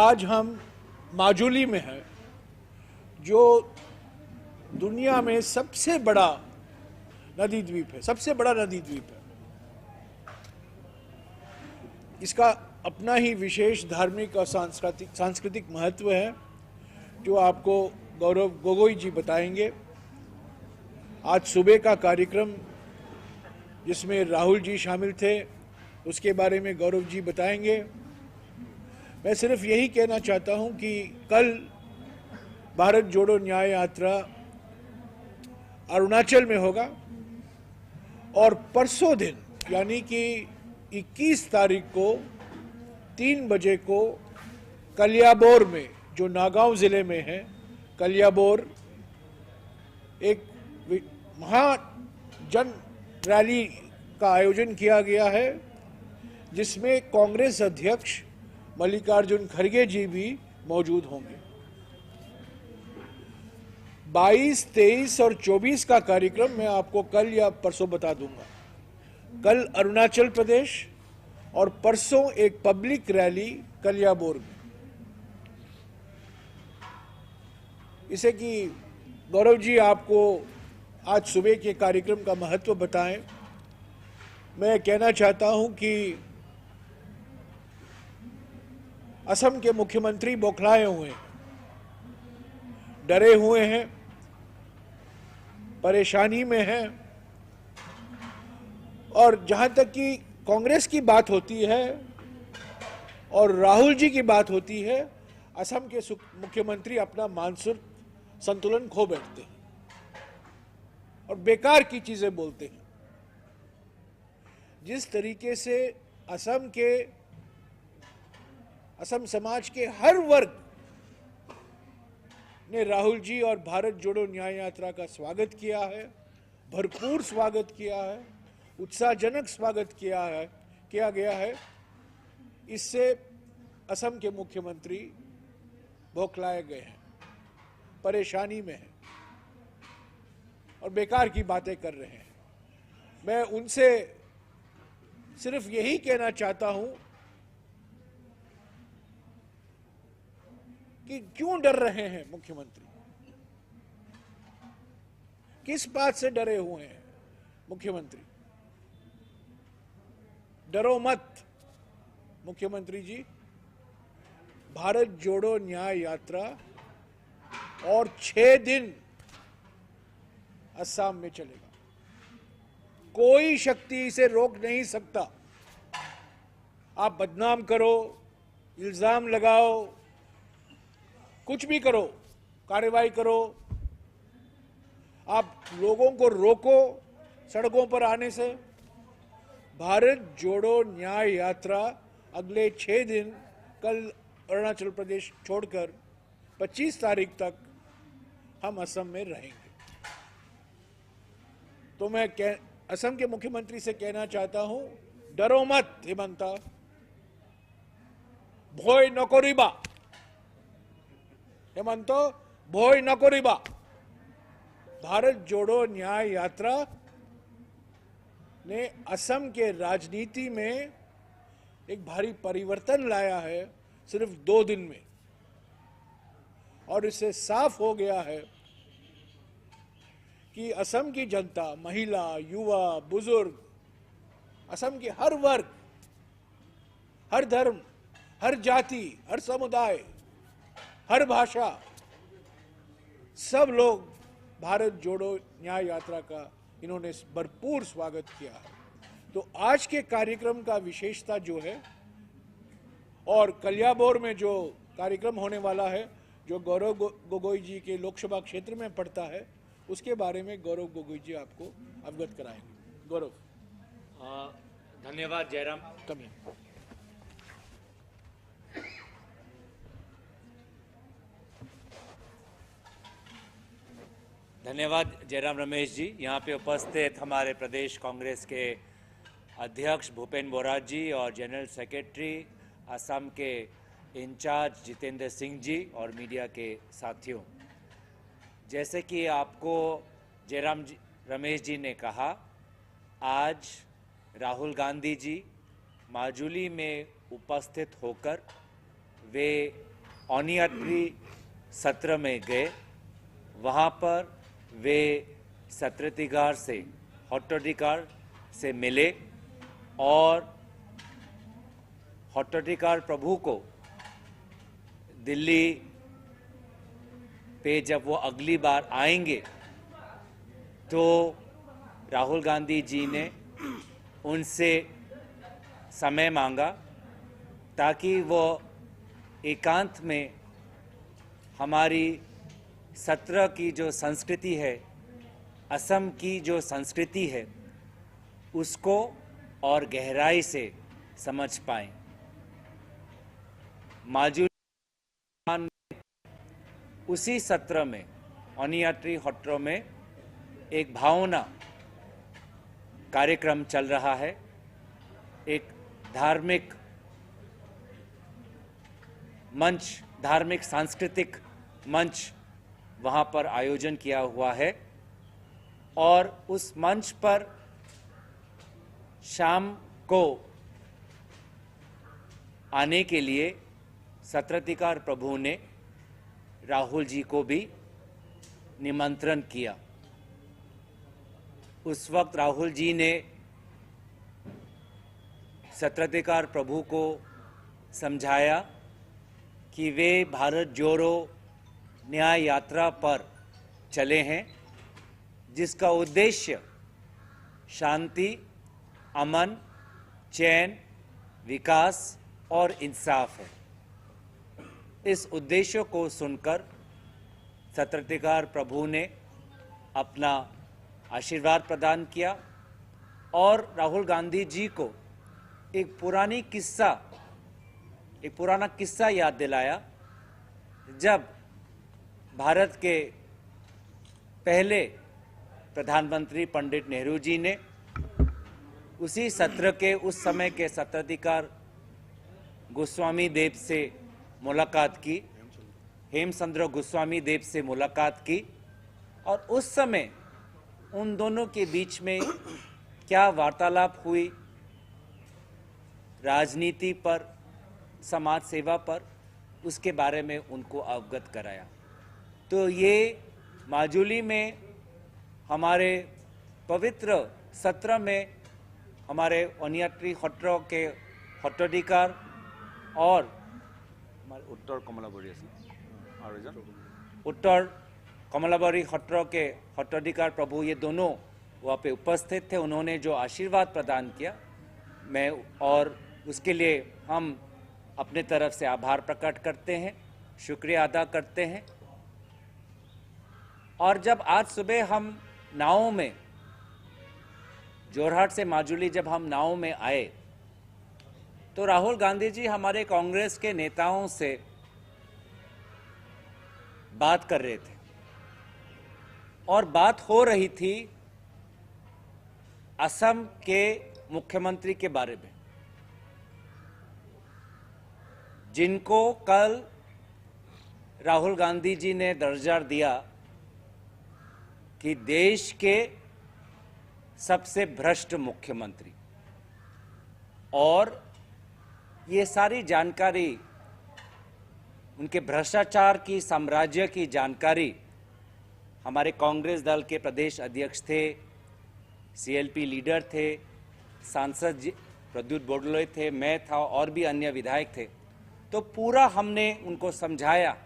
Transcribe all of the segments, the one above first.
आज हम माजुली में हैं, जो दुनिया में सबसे बड़ा नदी द्वीप है, सबसे बड़ा नदी द्वीप है। इसका अपना ही विशेष धार्मिक और सांस्कृतिक महत्व है, जो आपको गौरव गोगोई जी बताएंगे। आज सुबह का कार्यक्रम जिसमें राहुल जी शामिल थे, उसके बारे में गौरव जी बताएंगे। मैं सिर्फ यही कहना चाहता हूं कि कल भारत जोड़ो न्याय यात्रा अरुणाचल में होगा और परसों दिन यानी कि 21 तारीख को 3 बजे को कलियाबोर में, जो नागांव जिले में है, कलियाबोर एक महाजन रैली का आयोजन किया गया है, जिसमें कांग्रेस अध्यक्ष मल्लिकार्जुन खड़गे जी भी मौजूद होंगे। 22, 23 और 24 का कार्यक्रम मैं आपको कल या परसों बता दूंगा। कल अरुणाचल प्रदेश और परसों एक पब्लिक रैली कलियाबोर में। इसे कि गौरव जी आपको आज सुबह के कार्यक्रम का महत्व बताएं। मैं कहना चाहता हूं कि असम के मुख्यमंत्री बौखलाए हुए हैं, डरे हुए हैं, परेशानी में हैं, और जहां तक कि कांग्रेस की बात होती है और राहुल जी की बात होती है, असम के मुख्यमंत्री अपना मानसिक संतुलन खो बैठते हैं और बेकार की चीजें बोलते हैं। जिस तरीके से असम समाज के हर वर्ग ने राहुल जी और भारत जोड़ो न्याय यात्रा का स्वागत किया है, भरपूर स्वागत किया है, उत्साहजनक स्वागत किया गया है, इससे असम के मुख्यमंत्री बौखलाए गए हैं, परेशानी में हैं और बेकार की बातें कर रहे हैं। मैं उनसे सिर्फ यही कहना चाहता हूं कि क्यों डर रहे हैं मुख्यमंत्री, किस बात से डरे हुए हैं मुख्यमंत्री? डरो मत मुख्यमंत्री जी। भारत जोड़ो न्याय यात्रा और 6 दिन असम में चलेगा, कोई शक्ति इसे रोक नहीं सकता। आप बदनाम करो, इल्जाम लगाओ, कुछ भी करो, कार्रवाई करो, आप लोगों को रोको सड़कों पर आने से। भारत जोड़ो न्याय यात्रा अगले 6 दिन, कल अरुणाचल प्रदेश छोड़कर 25 तारीख तक हम असम में रहेंगे। तो मैं असम के मुख्यमंत्री से कहना चाहता हूं, डरो मत हेमंता, भय न करिबा हेमंत, भय न करिबा। भारत जोड़ो न्याय यात्रा ने असम के राजनीति में एक भारी परिवर्तन लाया है सिर्फ 2 दिन में, और इससे साफ हो गया है कि असम की जनता, महिला, युवा, बुजुर्ग, असम के हर वर्ग, हर धर्म, हर जाति, हर समुदाय, हर भाषा, सब लोग भारत जोड़ो न्याय यात्रा का इन्होंने भरपूर स्वागत किया है। तो आज के कार्यक्रम का विशेषता जो है, और कलियाबोर में जो कार्यक्रम होने वाला है, जो गौरव गोगोई जी के लोकसभा क्षेत्र में पड़ता है, उसके बारे में गौरव गोगोई जी आपको अवगत कराएंगे। गौरव। धन्यवाद जयराम। धन्यवाद जयराम रमेश जी। यहाँ पे उपस्थित हमारे प्रदेश कांग्रेस के अध्यक्ष भूपेन बोरा जी और जनरल सेक्रेटरी असम के इंचार्ज जितेंद्र सिंह जी और मीडिया के साथियों, जैसे कि आपको जयराम रमेश जी ने कहा, आज राहुल गांधी जी माजुली में उपस्थित होकर वे ओनियात्री सत्र में गए। वहाँ पर वे सत्राधिकार से हॉटोधिकार से मिले और हॉटोधिकार प्रभु को दिल्ली पे जब वो अगली बार आएंगे तो राहुल गांधी जी ने उनसे समय मांगा ताकि वो एकांत में हमारी सत्र की जो संस्कृति है, असम की जो संस्कृति है, उसको और गहराई से समझ पाएं। माजुली उसी सत्र में ओनियात्री हॉट्रो में एक भावना कार्यक्रम चल रहा है। एक धार्मिक मंच, धार्मिक सांस्कृतिक मंच वहाँ पर आयोजन किया हुआ है और उस मंच पर शाम को आने के लिए सत्राधिकार प्रभु ने राहुल जी को भी निमंत्रण किया। उस वक्त राहुल जी ने सत्राधिकार प्रभु को समझाया कि वे भारत जोड़ो न्याय यात्रा पर चले हैं, जिसका उद्देश्य शांति, अमन, चैन, विकास और इंसाफ है। इस उद्देश्य को सुनकर सत्राधिकार प्रभु ने अपना आशीर्वाद प्रदान किया और राहुल गांधी जी को एक पुराना किस्सा याद दिलाया। जब भारत के पहले प्रधानमंत्री पंडित नेहरू जी ने उसी सत्र के उस समय के सत्राधिकार गोस्वामी देव से मुलाकात की, हेमचंद्र गोस्वामी देव से मुलाकात की और उस समय उन दोनों के बीच में क्या वार्तालाप हुई, राजनीति पर, समाज सेवा पर, उसके बारे में उनको अवगत कराया। तो ये माजुली में हमारे पवित्र सत्र में हमारे ओनियात्री हॉट्रो के हॉटोधिकार और उत्तर कमलाबारी हॉट्रो के हॉटोधिकार प्रभु, ये दोनों वहाँ पे उपस्थित थे। उन्होंने जो आशीर्वाद प्रदान किया, मैं और उसके लिए हम अपने तरफ से आभार प्रकट करते हैं, शुक्रिया अदा करते हैं। और जब आज सुबह हम नाव में जोरहाट से माजुली जब हम नाव में आए तो राहुल गांधी जी हमारे कांग्रेस के नेताओं से बात कर रहे थे और बात हो रही थी असम के मुख्यमंत्री के बारे में, जिनको कल राहुल गांधी जी ने दर्जा दिया कि देश के सबसे भ्रष्ट मुख्यमंत्री। और ये सारी जानकारी, उनके भ्रष्टाचार की, साम्राज्य की जानकारी हमारे कांग्रेस दल के प्रदेश अध्यक्ष थे, सीएलपी लीडर थे, सांसद प्रद्युत बोडलोई थे, मैं था और भी अन्य विधायक थे। तो पूरा हमने उनको समझाया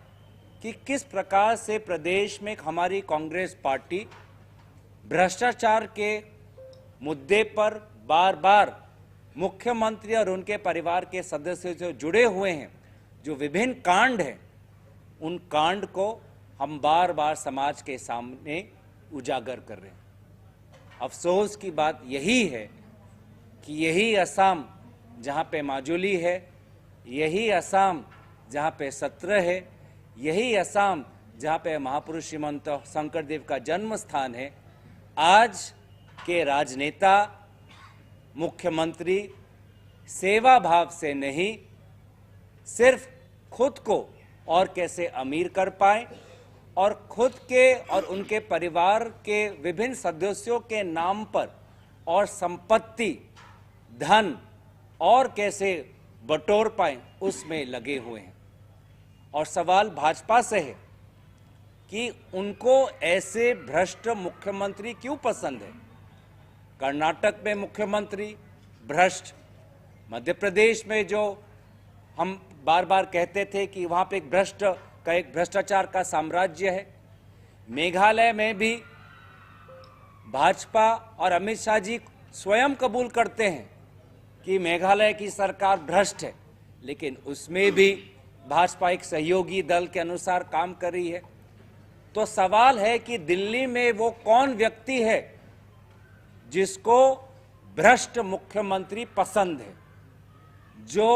कि किस प्रकार से प्रदेश में हमारी कांग्रेस पार्टी भ्रष्टाचार के मुद्दे पर बार बार मुख्यमंत्री और उनके परिवार के सदस्यों से जुड़े हुए हैं, जो विभिन्न कांड हैं, उन कांड को हम बार बार समाज के सामने उजागर कर रहे हैं। अफसोस की बात यही है कि यही असम जहाँ पे माजुली है, यही असम जहाँ पे सत्र है, यही असम जहाँ पे महापुरुष श्रीमंत शंकरदेव का जन्म स्थान है, आज के राजनेता, मुख्यमंत्री सेवा भाव से नहीं, सिर्फ खुद को और कैसे अमीर कर पाए और खुद के और उनके परिवार के विभिन्न सदस्यों के नाम पर और संपत्ति, धन और कैसे बटोर पाए, उसमें लगे हुए हैं। और सवाल भाजपा से है कि उनको ऐसे भ्रष्ट मुख्यमंत्री क्यों पसंद है। कर्नाटक में मुख्यमंत्री भ्रष्ट, मध्य प्रदेश में जो हम बार बार कहते थे कि वहाँ पे एक भ्रष्टाचार का साम्राज्य है, मेघालय में भी भाजपा और अमित शाह जी स्वयं कबूल करते हैं कि मेघालय की सरकार भ्रष्ट है, लेकिन उसमें भी भाजपा एक सहयोगी दल के अनुसार काम कर रही है। तो सवाल है कि दिल्ली में वो कौन व्यक्ति है जिसको भ्रष्ट मुख्यमंत्री पसंद है, जो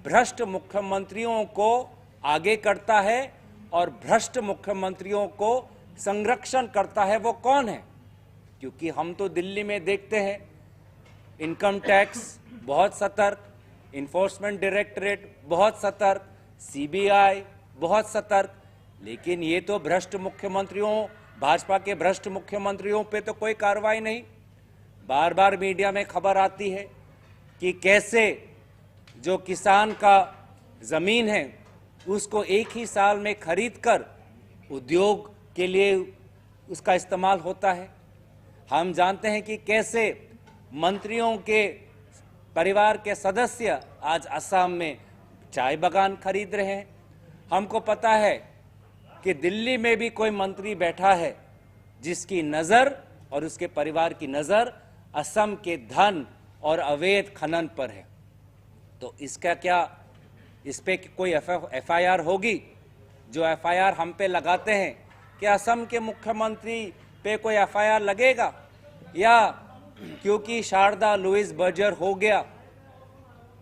भ्रष्ट मुख्यमंत्रियों को आगे करता है और भ्रष्ट मुख्यमंत्रियों को संरक्षण करता है, वो कौन है। क्योंकि हम तो दिल्ली में देखते हैं इनकम टैक्स बहुत सतर्क, इन्फोर्समेंट डायरेक्टरेट बहुत सतर्क, सीबीआई बहुत सतर्क, लेकिन ये तो भ्रष्ट मुख्यमंत्रियों, भाजपा के भ्रष्ट मुख्यमंत्रियों पे तो कोई कार्रवाई नहीं। बार बार मीडिया में खबर आती है कि कैसे जो किसान का जमीन है उसको एक ही साल में खरीदकर उद्योग के लिए उसका इस्तेमाल होता है। हम जानते हैं कि कैसे मंत्रियों के परिवार के सदस्य आज असम में चाय बागान खरीद रहे हैं। हमको पता है कि दिल्ली में भी कोई मंत्री बैठा है जिसकी नज़र और उसके परिवार की नज़र असम के धन और अवैध खनन पर है। तो इसका क्या, इस पे कोई एफआईआर होगी? जो एफआईआर हम पे लगाते हैं, क्या असम के मुख्यमंत्री पे कोई एफआईआर लगेगा? या क्योंकि शारदा लुइस बर्जर हो गया,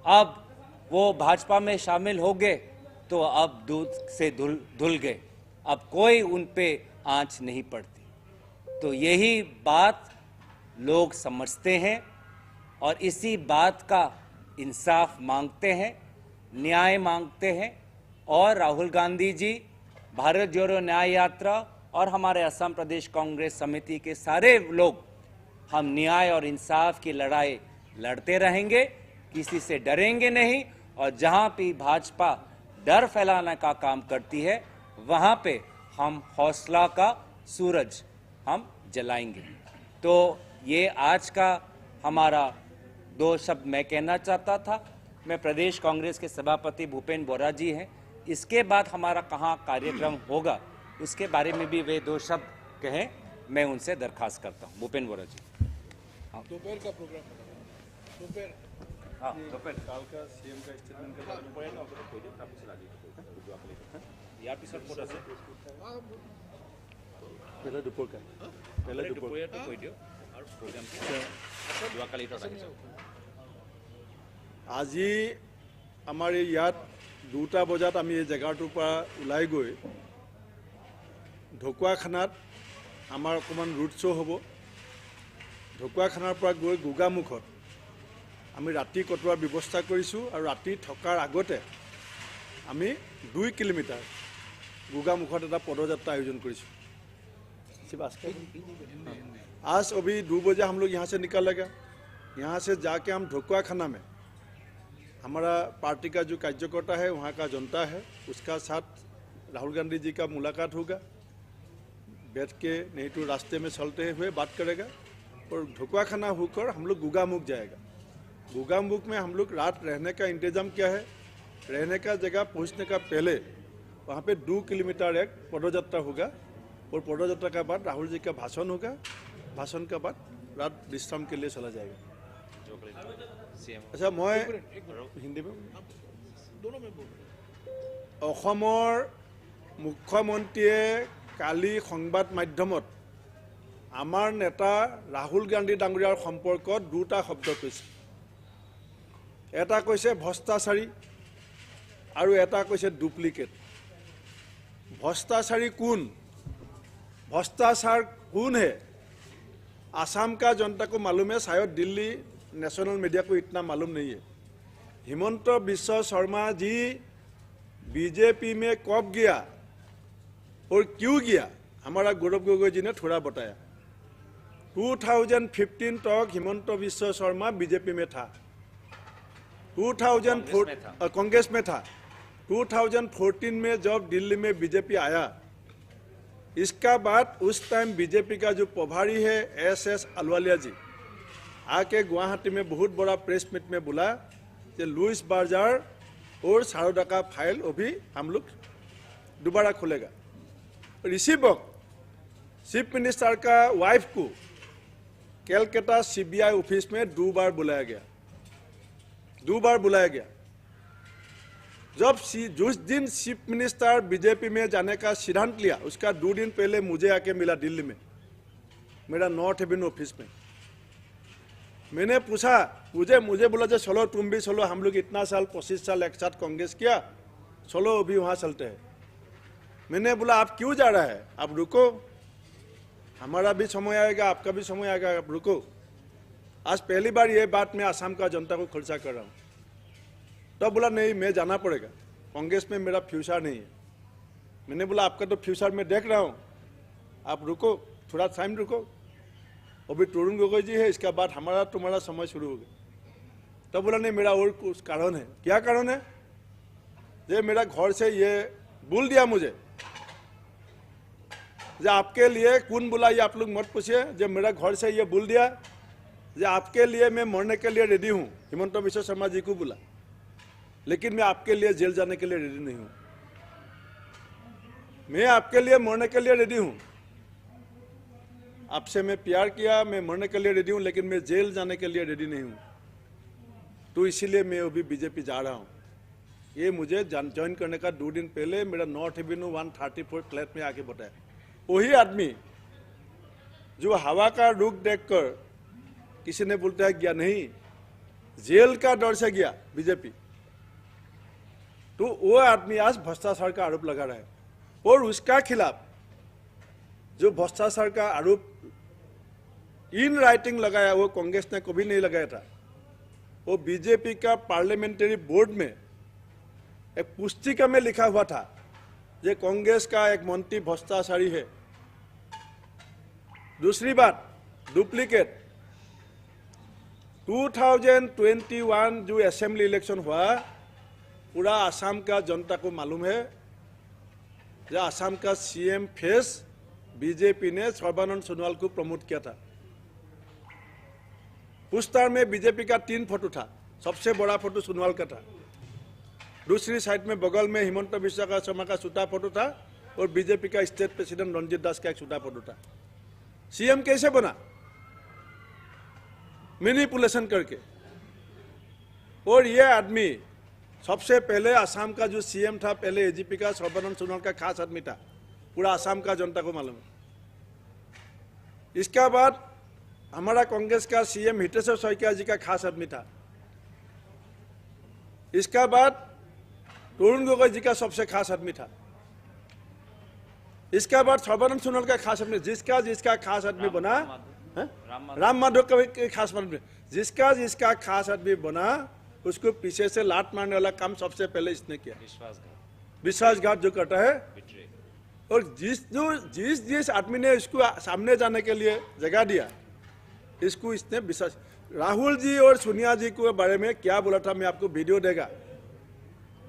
अब वो भाजपा में शामिल हो गए, तो अब दूध से धुल गए, अब कोई उन पे आंच नहीं पड़ती। तो यही बात लोग समझते हैं और इसी बात का इंसाफ मांगते हैं, न्याय मांगते हैं। और राहुल गांधी जी, भारत जोड़ो न्याय यात्रा और हमारे असम प्रदेश कांग्रेस समिति के सारे लोग, हम न्याय और इंसाफ की लड़ाई लड़ते रहेंगे, किसी से डरेंगे नहीं। और जहां भी भाजपा डर फैलाने का काम करती है, वहां पे हम हौसला का सूरज हम जलाएंगे। तो ये आज का हमारा 2 शब्द मैं कहना चाहता था। मैं प्रदेश कांग्रेस के सभापति भूपेन बोरा जी हैं, इसके बाद हमारा कहाँ कार्यक्रम होगा उसके बारे में भी वे 2 शब्द कहें, मैं उनसे दरखास्त करता हूँ। भूपेन बोरा जी। दोपहर का प्रोग्राम, दोपहर, हाँ दोपहर काल का सीएम का स्टेटमेंट के बारे में पढ़ेगा या पिसर पोटा से पहले दुपुर का पहले दुपुर तो कोई दियो और प्रोग्राम दुआ काली तो राखिছো। আজি আমাৰ ইয়াত 2টা বজাত আমি এই জেগাটোৰ পৰা ওলাই গৈ ঢকুৱাখানাত আমাৰ অকণমান ৰুট শ্ব' হ'ব। ঢকুৱাখানাৰ পৰা গৈ গোগামুখত আমি ৰাতি কটোৱাৰ ব্যৱস্থা কৰিছোঁ আৰু ৰাতি থকাৰ আগতে আমি 2 কিলোমিটাৰ গোগামুখত এটা পদযাত্ৰা আয়োজন কৰিছোঁ। आज अभी 2 बजे हम लोग यहाँ से निकलेगा। यहाँ से जाके हम ढकुवाखाना में हमारा पार्टी का जो कार्यकर्ता है, वहाँ का जनता है, उसका साथ राहुल गांधी जी का मुलाकात होगा। बैठ के नहीं तो रास्ते में चलते हुए बात करेगा और ढकुवाखाना होकर हम लोग गोगामुख जाएगा। गोगामुख में हम लोग रात रहने का इंतजाम किया है। रहने का जगह पहुँचने का पहले वहाँ पे 2 किलोमीटर एक पदयात्रा होगा और पदयात्रा के बाद राहुल जी का भाषण होगा। भाषण के बाद रात विश्राम के लिए चला जाएगा। अच्छा, मैं हिंदी में दोनों में बोल। অসমৰ মুখ্যমন্ত্ৰীয়ে কালি সংবাদ মাধ্যমত আমাৰ নেতা ৰাহুল গান্ধী ডাঙৰীয়াৰ সম্পৰ্কত 2টা শব্দ কৈছে। এটা কৈছে ভ্ৰষ্টাচাৰী আৰু এটা কৈছে ডুপ্লিকেট। भ्रष्टाचारी कौन, भ्रष्टाचार कौन है, आसाम का जनता को मालूम है, शायद दिल्ली नेशनल मीडिया को इतना मालूम नहीं है। हिमंत बिश्व शर्मा जी बीजेपी में कब गया और क्यों गया, हमारा गौरव गोगोई जी ने थोड़ा बताया। 2015 तक हिमंत बिश्व शर्मा बीजेपी में था, 2004 कांग्रेस में था। 2014 में जब दिल्ली में बीजेपी आया, इसका बाद उस टाइम बीजेपी का जो प्रभारी है एस अहलुवालिया जी आके गुवाहाटी में बहुत बड़ा प्रेस मीट में बोला कि लुइस बाजार और शारदा का फाइल अभी हम लोग दोबारा खोलेगा। ऋषि बक चीफ मिनिस्टर का वाइफ को कैलकाटा सीबीआई ऑफिस में 2 बार बुलाया गया, 2 बार बुलाया गया। जब जिस दिन चीफ मिनिस्टर बीजेपी में जाने का सिद्धांत लिया, उसका 2 दिन पहले मुझे आके मिला दिल्ली में, मेरा नॉर्थ एवेन्यू ऑफिस में। मैंने पूछा, मुझे बोला जो चलो तुम भी चलो, हम लोग इतना साल 25 साल एक साथ कांग्रेस किया, चलो अभी वहाँ चलते हैं। मैंने बोला आप क्यों जा रहा है, आप रुको, हमारा भी समय आएगा, आपका भी समय आएगा, आप रुको। आज पहली बार ये बात मैं असम का जनता को खर्चा कर रहा हूँ। तो बोला नहीं मैं जाना पड़ेगा, कांग्रेस में मेरा फ्यूचर नहीं है। मैंने बोला आपका तो फ्यूचर मैं देख रहा हूँ, आप रुको, थोड़ा टाइम रुको, अभी तरुण गोगोई जी है, इसके बाद हमारा तुम्हारा समय शुरू हो गया। तो बोला नहीं मेरा और कुछ कारण है। क्या कारण है? ये मेरा घर से ये बोल दिया मुझे, जो आपके लिए कौन बोला ये आप लोग मत पूछिए, जब मेरा घर से ये बोल दिया जो आपके लिए मैं मरने के लिए रेडी हूँ, हिमंत बिश्व शर्मा जी को बोला, लेकिन मैं आपके लिए जेल जाने के लिए रेडी नहीं हूँ। मैं आपके लिए मरने के लिए रेडी हूँ, आपसे मैं प्यार किया, मैं मरने के लिए रेडी हूँ, लेकिन मैं जेल जाने के लिए रेडी नहीं हूँ। तो इसीलिए मैं अभी बीजेपी जा रहा हूँ। ये मुझे ज्वाइन करने का 2 दिन पहले मेरा नॉर्थ एवेन्यू 134 फ्लैट में आके बताया। वही आदमी जो हवा का रुख देखकर किसी ने बोलता है गया नहीं, जेल का डर से गया बीजेपी, तो वो आदमी आज भ्रष्टाचार का आरोप लगा रहा है। और उसका खिलाफ जो भ्रष्टाचार का आरोप इन राइटिंग लगाया, वो कांग्रेस ने कभी नहीं लगाया था। वो बीजेपी का पार्लियामेंट्री बोर्ड में एक पुस्तिका में लिखा हुआ था ये कांग्रेस का एक मंत्री भ्रष्टाचारी है। दूसरी बात, डुप्लीकेट 2021 जो असेंबली इलेक्शन हुआ, पूरा असम का जनता को मालूम है, जो असम का सीएम फेस बीजेपी ने सर्बानंद सोनोवाल को प्रमोट किया था। पोस्टर में बीजेपी का 3 फोटो था, सबसे बड़ा फोटो सोनोवाल का था। दूसरी साइड में बगल में हिमंत बिश्व शर्मा का छोटा फोटो था और बीजेपी का स्टेट प्रेसिडेंट रंजीत दास का एक छोटा फोटो था। सीएम कैसे बना? मैनिपुलेशन करके। और ये आदमी सबसे पहले असम का जो सीएम था, पहले एजीपी का सर्बानंद सोनोवाल का खास आदमी था, पूरा असम का जनता को मालूम है। इसका बाद हमारा कांग्रेस का सीएम हितेश्वर शइकिया जी का खास आदमी था। इसका बाद तरुण गोगोई जी का सबसे खास आदमी था। इसका बाद सर्बानंद सोनोवाल का खास आदमी, जिसका खास आदमी बना, राम माधव का खास आदमी, जिसका खास आदमी बना, उसको पीछे से लात मारने वाला काम सबसे पहले इसने किया। विश्वासघात जो करता है। और जिस आदमी ने इसको सामने जाने के लिए जगह दिया, इसको इसने विश्वास। राहुल जी और सोनिया जी के बारे में क्या बोला था, मैं आपको वीडियो देगा,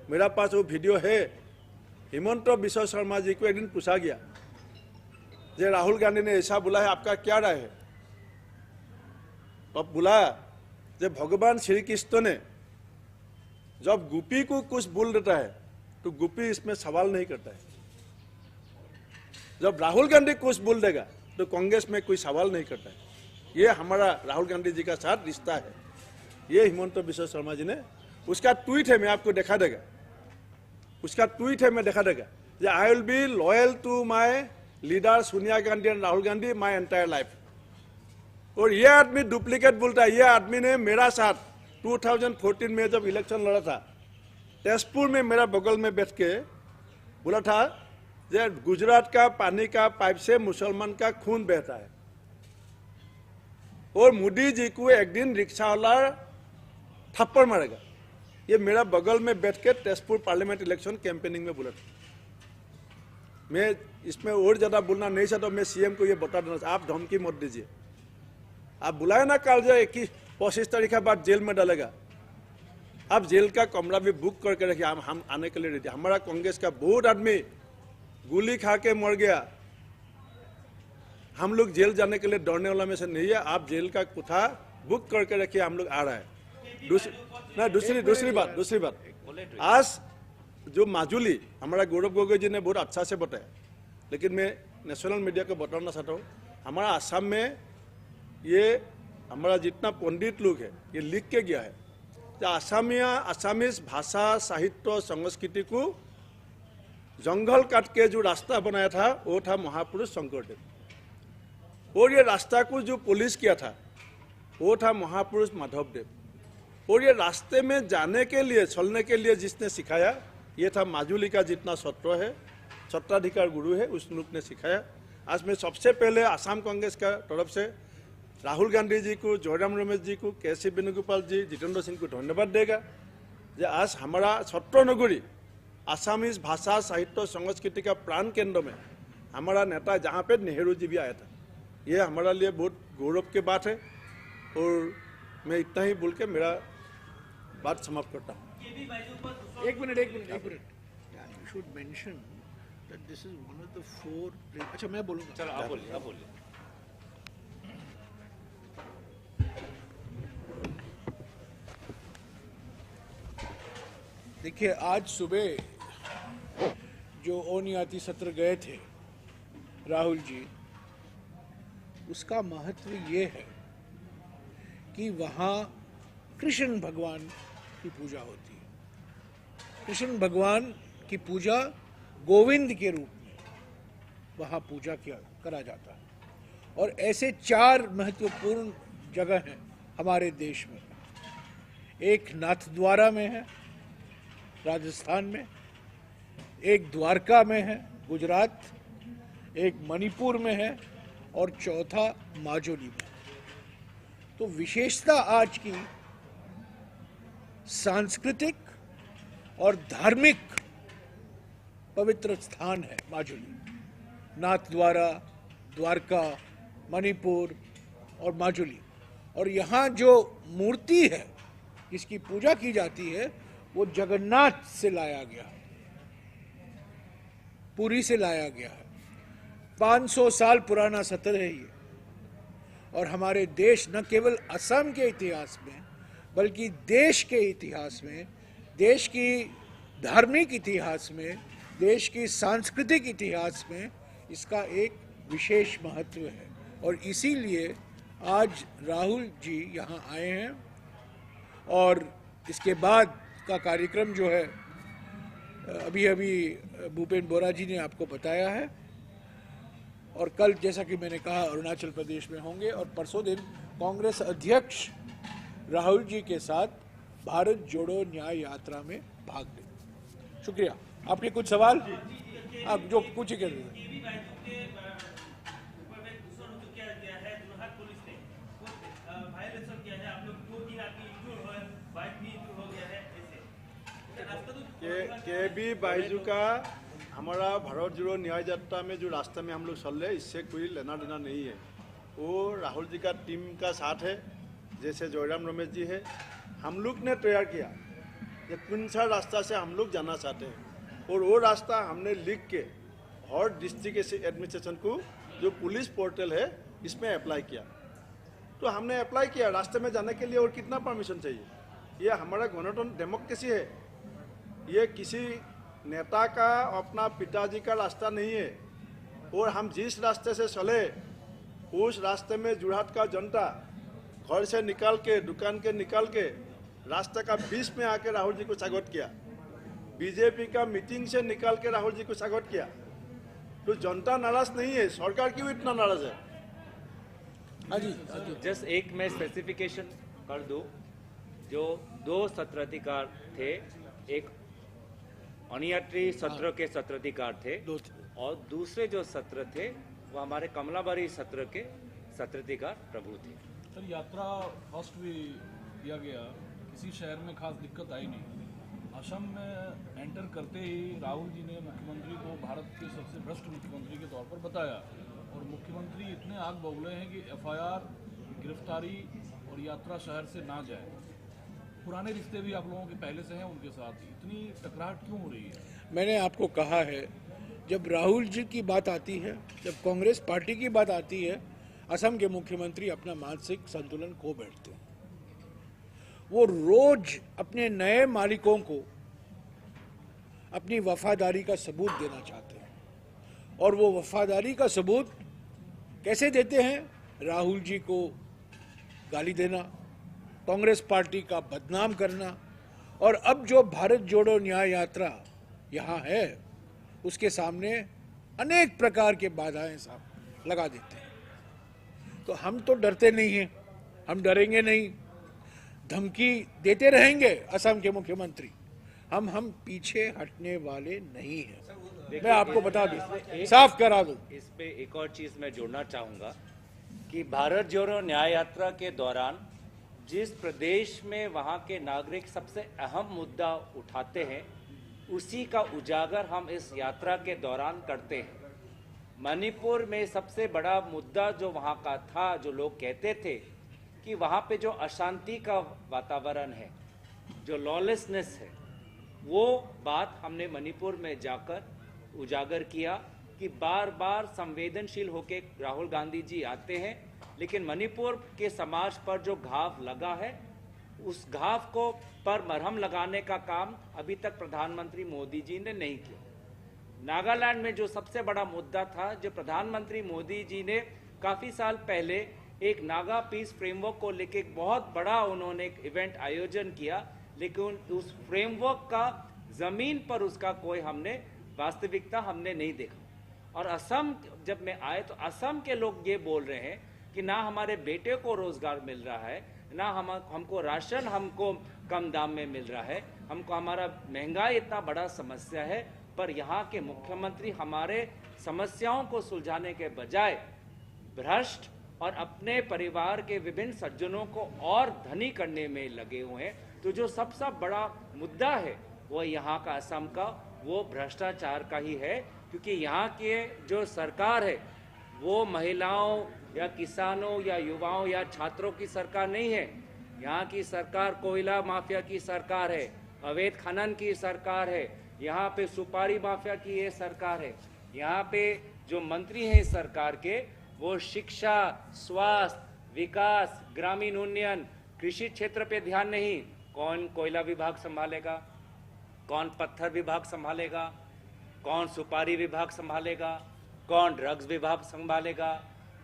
मेरा पास वो वीडियो है। हिमंत बिश्व शर्मा जी को एक दिन पूछा गया जे राहुल गांधी ने ऐसा बोला है, आपका क्या राय है? तब बोला जब भगवान श्री कृष्ण ने जब गोपी को कुछ बोल देता है तो गोपी इसमें सवाल नहीं करता है। जब राहुल गांधी कुछ बोल देगा तो कांग्रेस में कोई सवाल नहीं करता है। ये हमारा राहुल गांधी जी का साथ रिश्ता है। ये हिमंत बिश्व शर्मा जी ने, उसका ट्वीट है, मैं आपको दिखा देगा, उसका ट्वीट है, मैं दिखा देगा, I will be loyal to my leader Sonia Gandhi and Rahul Gandhi my entire life. और ये आदमी डुप्लीकेट बोलता है। ये आदमी ने मेरा साथ 2014 में जब इलेक्शन लड़ा था, तेजपुर में मेरा बगल में बैठ के बोला था जे गुजरात का पानी का पाइप से मुसलमान का खून बहता है। और मोदी जी को एक दिन रिक्शा वाला थप्पड़ मारेगा। ये मेरा बगल में बैठ के तेजपुर पार्लियामेंट इलेक्शन कैंपेनिंग में बोला था। मैं इसमें और ज्यादा बोलना नहीं चाहता, मैं सीएम को ये बता देना, आप धमकी मत दीजिए। आप बुलाए ना कल जो 25 तारीख के बाद जेल में डालेगा, आप जेल का कमरा भी बुक करके रखिए, हम आने के लिए रेडी। हमारा कांग्रेस का बहुत आदमी गोली खा के मर गया, हम लोग जेल जाने के लिए डरने वाला में से नहीं है। आप जेल का कोठा बुक करके रखिए, हम लोग आ रहा है। दूसरी बात, आज जो माजुली हमारा गौरव गोगोई जी ने बहुत अच्छा से बताया, लेकिन मैं नेशनल मीडिया को बताना चाहता हूँ, हमारा असम में ये हमारा जितना पंडित लोग है ये लिख के गया है कि असमीज भाषा साहित्य संस्कृति को जंगल काट के जो रास्ता बनाया था वो था महापुरुष शंकरदेव, और ये रास्ता को जो पुलिस किया था वो था महापुरुष माधवदेव, और ये रास्ते में जाने के लिए चलने के लिए जिसने सिखाया ये था माजुली का जितना सत्र है, सत्राधिकार गुरु है, उस लोग ने सिखाया। आज मैं सबसे पहले आसाम कांग्रेस का तरफ से राहुल गांधी जी को, जयराम रमेश जी को, के.सी. वेणुगोपाल जी, जितेंद्र सिंह को धन्यवाद देगा कि आज हमारा सत्र नगरी आसामीज भाषा साहित्य संस्कृति का प्राण केंद्र में हमारा नेता, जहाँ पे नेहरू जी भी आया था, ये हमारा लिए बहुत गौरव की बात है। और मैं इतना ही बोल के मेरा बात समाप्त करता हूँ। एक minute you should mention that this is one of the 4। अच्छा मैं बोलूँगा, चलो आप बोलिए। देखिए, आज सुबह जो ओनियाती सत्र गए थे राहुल जी, उसका महत्व ये है कि वहाँ कृष्ण भगवान की पूजा होती है। कृष्ण भगवान की पूजा गोविंद के रूप में वहाँ पूजा करा जाता है। और ऐसे 4 महत्वपूर्ण जगह हैं हमारे देश में। एक नाथद्वारा में है राजस्थान में, एक द्वारका में है गुजरात, एक मणिपुर में है और चौथा माजुली में। तो विशेषता आज की सांस्कृतिक और धार्मिक पवित्र स्थान है माजुली, नाथद्वारा, द्वारका, मणिपुर और माजुली। और यहाँ जो मूर्ति है जिसकी पूजा की जाती है वो जगन्नाथ से लाया गया है, पुरी से लाया गया है। 500 साल पुराना सत्र है ये। और हमारे देश न केवल असम के इतिहास में बल्कि देश के इतिहास में, देश की धार्मिक इतिहास में, देश की सांस्कृतिक इतिहास में इसका एक विशेष महत्व है। और इसीलिए आज राहुल जी यहाँ आए हैं। और इसके बाद का कार्यक्रम जो है अभी भूपेन बोरा जी ने आपको बताया है। और कल जैसा कि मैंने कहा अरुणाचल प्रदेश में होंगे और परसों दिन कांग्रेस अध्यक्ष राहुल जी के साथ भारत जोड़ो न्याय यात्रा में भाग लेंगे। शुक्रिया। आपके कुछ सवाल आप जो पूछे कर रहे हैं। के.बी. बाइजू का हमारा भारत जोड़ो न्याय यात्रा में जो रास्ते में हम लोग चल रहे हैं इससे कोई लेना देना नहीं है। वो राहुल जी का टीम का साथ है, जैसे जयराम रमेश जी है। हम लोग ने तैयार किया कि कौन सा रास्ता से हम लोग जाना चाहते हैं, और वो रास्ता हमने लिख के हर डिस्ट्रिक्ट एडमिनिस्ट्रेशन को जो पुलिस पोर्टल है इसमें अप्लाई किया। तो हमने अप्लाई किया रास्ते में जाने के लिए, और कितना परमिशन चाहिए। ये हमारा गणतंत्र डेमोक्रेसी है, ये किसी नेता का अपना पिताजी का रास्ता नहीं है। और हम जिस रास्ते से चले उस रास्ते में जोरहाट का जनता घर से निकाल के, दुकान के निकाल के रास्ते का बीच में आके राहुल जी को स्वागत किया। बीजेपी का मीटिंग से निकाल के राहुल जी को स्वागत किया। तो जनता नाराज नहीं है, सरकार क्यों इतना नाराज है? हाँ जी। जस्ट एक मैं स्पेसिफिकेशन कर दूं, जो 2 सत्राधिकार थे, एक अनियात्री सत्र के सत्राधिकार थे और दूसरे जो सत्र थे वो हमारे कमलाबारी सत्र के सत्राधिकार प्रभु थे। सर, यात्रा फर्स्ट भी किया गया, किसी शहर में खास दिक्कत आई नहीं। असम में एंटर करते ही राहुल जी ने मुख्यमंत्री को भारत के सबसे भ्रष्ट मुख्यमंत्री के तौर पर बताया, और मुख्यमंत्री इतने आग बबूले हैं कि FIR, गिरफ्तारी और यात्रा शहर से ना जाए। पुराने रिश्ते भी आप लोगों के पहले से हैं उनके साथ, इतनी टकराहट क्यों हो रही है? मैंने आपको कहा है, जब राहुल जी की बात आती है, जब कांग्रेस पार्टी की बात आती है, असम के मुख्यमंत्री अपना मानसिक संतुलन खो बैठते हैं। वो रोज अपने नए मालिकों को अपनी वफादारी का सबूत देना चाहते हैं, और वो वफादारी का सबूत कैसे देते हैं? राहुल जी को गाली देना, कांग्रेस पार्टी का बदनाम करना, और अब जो भारत जोड़ो न्याय यात्रा यहाँ है उसके सामने अनेक प्रकार के बाधाएं साहब लगा देते हैं। तो हम तो डरते नहीं हैं, हम डरेंगे नहीं, धमकी देते रहेंगे असम के मुख्यमंत्री, हम पीछे हटने वाले नहीं हैं। मैं आपको बता दूं, साफ करा दूं। इस पे एक और चीज मैं जोड़ना चाहूंगा कि भारत जोड़ो न्याय यात्रा के दौरान जिस प्रदेश में वहाँ के नागरिक सबसे अहम मुद्दा उठाते हैं, उसी का उजागर हम इस यात्रा के दौरान करते हैं। मणिपुर में सबसे बड़ा मुद्दा जो वहाँ का था, जो लोग कहते थे कि वहाँ पे जो अशांति का वातावरण है, जो लॉलेसनेस है, वो बात हमने मणिपुर में जाकर उजागर किया कि बार बार संवेदनशील होके राहुल गांधी जी आते हैं, लेकिन मणिपुर के समाज पर जो घाव लगा है, उस घाव को पर मरहम लगाने का काम अभी तक प्रधानमंत्री मोदी जी ने नहीं किया। नागालैंड में जो सबसे बड़ा मुद्दा था, जो प्रधानमंत्री मोदी जी ने काफ़ी साल पहले एक नागा पीस फ्रेमवर्क को लेकर एक बहुत बड़ा उन्होंने एक इवेंट आयोजन किया, लेकिन उस फ्रेमवर्क का ज़मीन पर उसका कोई हमने वास्तविकता हमने नहीं देखा। और असम जब मैं आए तो असम के लोग ये बोल रहे हैं कि ना हमारे बेटे को रोजगार मिल रहा है, ना हमको राशन हमको कम दाम में मिल रहा है, हमको हमारा महंगाई इतना बड़ा समस्या है, पर यहाँ के मुख्यमंत्री हमारे समस्याओं को सुलझाने के बजाय भ्रष्ट और अपने परिवार के विभिन्न सज्जनों को और धनी करने में लगे हुए हैं। तो जो सबसे बड़ा मुद्दा है वो यहाँ का असम का वो भ्रष्टाचार का ही है, क्योंकि यहाँ के जो सरकार है वो महिलाओं या किसानों या युवाओं या छात्रों की सरकार नहीं है। यहाँ की सरकार कोयला माफिया की सरकार है, अवैध खनन की सरकार है, यहाँ पे सुपारी माफिया की ये सरकार है। यहाँ पे जो मंत्री हैं इस सरकार के, वो शिक्षा, स्वास्थ्य, विकास, ग्रामीण उन्नयन, कृषि क्षेत्र पे ध्यान नहीं। कौन कोयला विभाग संभालेगा, कौन पत्थर विभाग संभालेगा, कौन सुपारी विभाग संभालेगा, कौन ड्रग्स विभाग संभालेगा,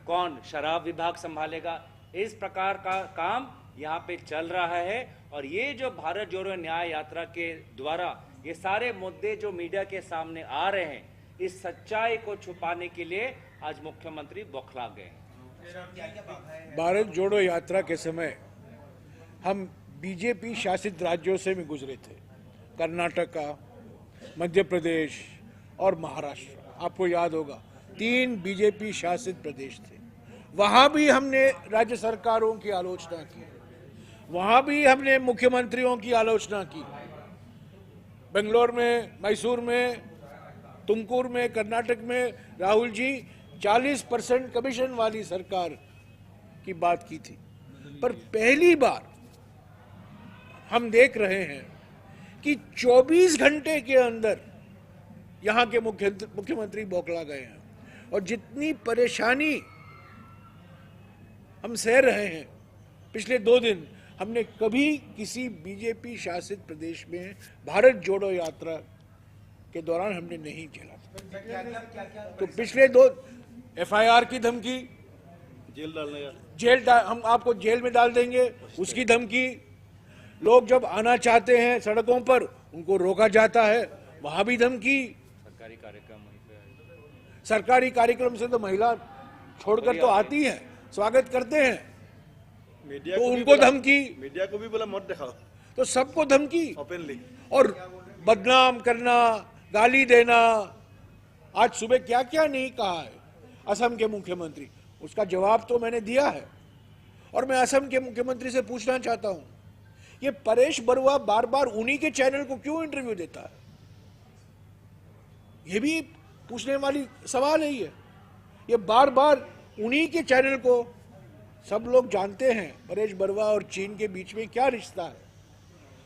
कौन शराब विभाग संभालेगा। इस प्रकार का काम यहाँ पे चल रहा है। और ये जो भारत जोड़ो न्याय यात्रा के द्वारा ये सारे मुद्दे जो मीडिया के सामने आ रहे हैं, इस सच्चाई को छुपाने के लिए आज मुख्यमंत्री बौखला गए। भारत जोड़ो यात्रा के समय हम बीजेपी शासित राज्यों से भी गुजरे थे, कर्नाटका, मध्य प्रदेश और महाराष्ट्र। आपको याद होगा 3 बीजेपी शासित प्रदेश थे। वहाँ भी हमने राज्य सरकारों की आलोचना की, वहाँ भी हमने मुख्यमंत्रियों की आलोचना की। बेंगलोर में, मैसूर में, तुमकुर में, कर्नाटक में राहुल जी 40% कमीशन वाली सरकार की बात की थी। पर पहली बार हम देख रहे हैं कि 24 घंटे के अंदर यहाँ के मुख्यमंत्री बौखला गए हैं। और जितनी परेशानी हम सह रहे हैं पिछले 2 दिन, हमने कभी किसी बीजेपी शासित प्रदेश में भारत जोड़ो यात्रा के दौरान हमने नहीं झेला था। तो पिछले 2 FIR की धमकी, जेल डालने का, हम आपको जेल में डाल देंगे, उसकी धमकी। लोग जब आना चाहते हैं सड़कों पर उनको रोका जाता है, वहां भी धमकी। सरकारी कार्यक्रम से तो महिला छोड़कर तो आती है, स्वागत करते हैं, मीडिया तो को भी उनको बोला- धमकी। मीडिया को भी बोला मत दिखाओ तो सबको धमकी ओपनली। और बदनाम करना, गाली देना। आज सुबह क्या क्या नहीं कहा है असम के मुख्यमंत्री, उसका जवाब तो मैंने दिया है। और मैं असम के मुख्यमंत्री से पूछना चाहता हूं, ये परेश बरुआ बार बार उन्हीं के चैनल को क्यों इंटरव्यू देता है? ये भी पूछने वाली सवाल है। ये बार बार उन्हीं के चैनल को, सब लोग जानते हैं परेश बरुआ और चीन के बीच में क्या रिश्ता है।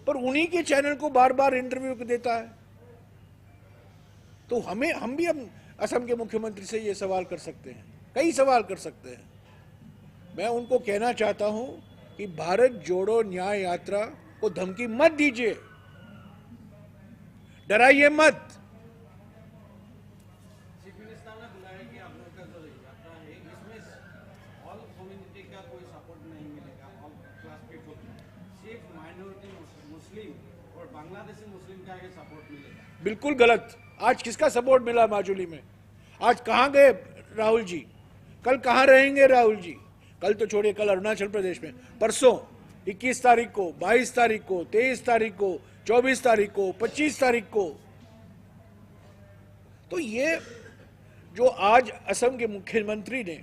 पर उन्हीं के चैनल को बार बार इंटरव्यू देता है। तो हम भी असम के मुख्यमंत्री से ये सवाल कर सकते हैं, कई सवाल कर सकते हैं। मैं उनको कहना चाहता हूं कि भारत जोड़ो न्याय यात्रा को धमकी मत दीजिए, डराइए मत। चीफ मिनिस्टर ने बुलाया कि आप लोग का जो यात्रा है इसमें ऑल कम्युनिटी का कोई सपोर्ट नहीं मिलेगा, ऑल क्लास पीपल, सिर्फ माइनॉरिटी मुस्लिम और बांग्लादेशी मुस्लिम का ही सपोर्ट मिलेगा। बिल्कुल गलत। आज किसका सपोर्ट मिला माजुली में? आज कहां गए राहुल जी? कल कहां रहेंगे राहुल जी? कल तो छोड़िए, कल अरुणाचल प्रदेश में, परसों 21 तारीख को, 22 तारीख को, 23 तारीख को, 24 तारीख को, 25 तारीख को। तो ये जो आज असम के मुख्यमंत्री ने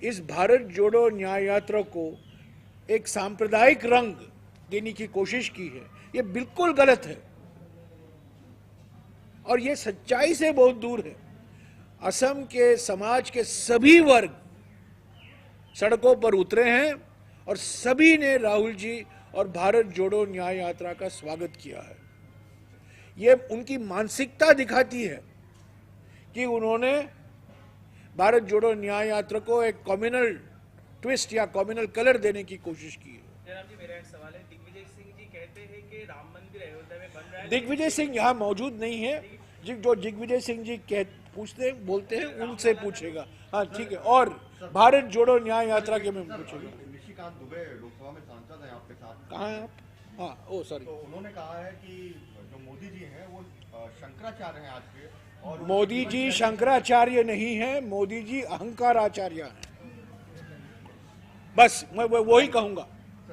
इस भारत जोड़ो न्याय यात्रा को एक सांप्रदायिक रंग देने की कोशिश की है, ये बिल्कुल गलत है और ये सच्चाई से बहुत दूर है। असम के समाज के सभी वर्ग सड़कों पर उतरे हैं और सभी ने राहुल जी और भारत जोड़ो न्याय यात्रा का स्वागत किया है। ये उनकी मानसिकता दिखाती है कि उन्होंने भारत जोड़ो न्याय यात्रा को एक कम्युनल ट्विस्ट या कम्युनल कलर देने की कोशिश की है। जनाब जी, मेरा एक सवाल है। दिग्विजय सिंह जी कहते हैं कि राम मंदिर अयोध्या में बन रहा है। दिग्विजय सिंह यहाँ मौजूद नहीं है। जो दिग्विजय सिंह जी पूछते बोलते हैं उनसे पूछेगा। हाँ ठीक है। और भारत जोड़ो न्याय यात्रा के में पूछेगा। निशिकांत दुबे लोकसभा में सांसद हैं आपके साथ। कहाँ हैं आप? हाँ, ओ सॉरी। तो उन्होंने कहा है कि जो मोदी जी हैं वो शंकराचार्य हैं आज के, और मोदी जी शंकराचार्य नहीं है, मोदी जी अहंकार आचार्य हैं। बस मैं वही कहूंगा।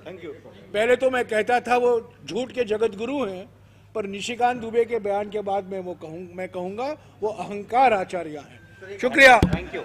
Thank you. पहले तो मैं कहता था वो झूठ के जगत गुरु हैं, पर निशिकांत दुबे के बयान के बाद मैं कहूंगा वो अहंकार आचार्य हैं। शुक्रिया। Thank you.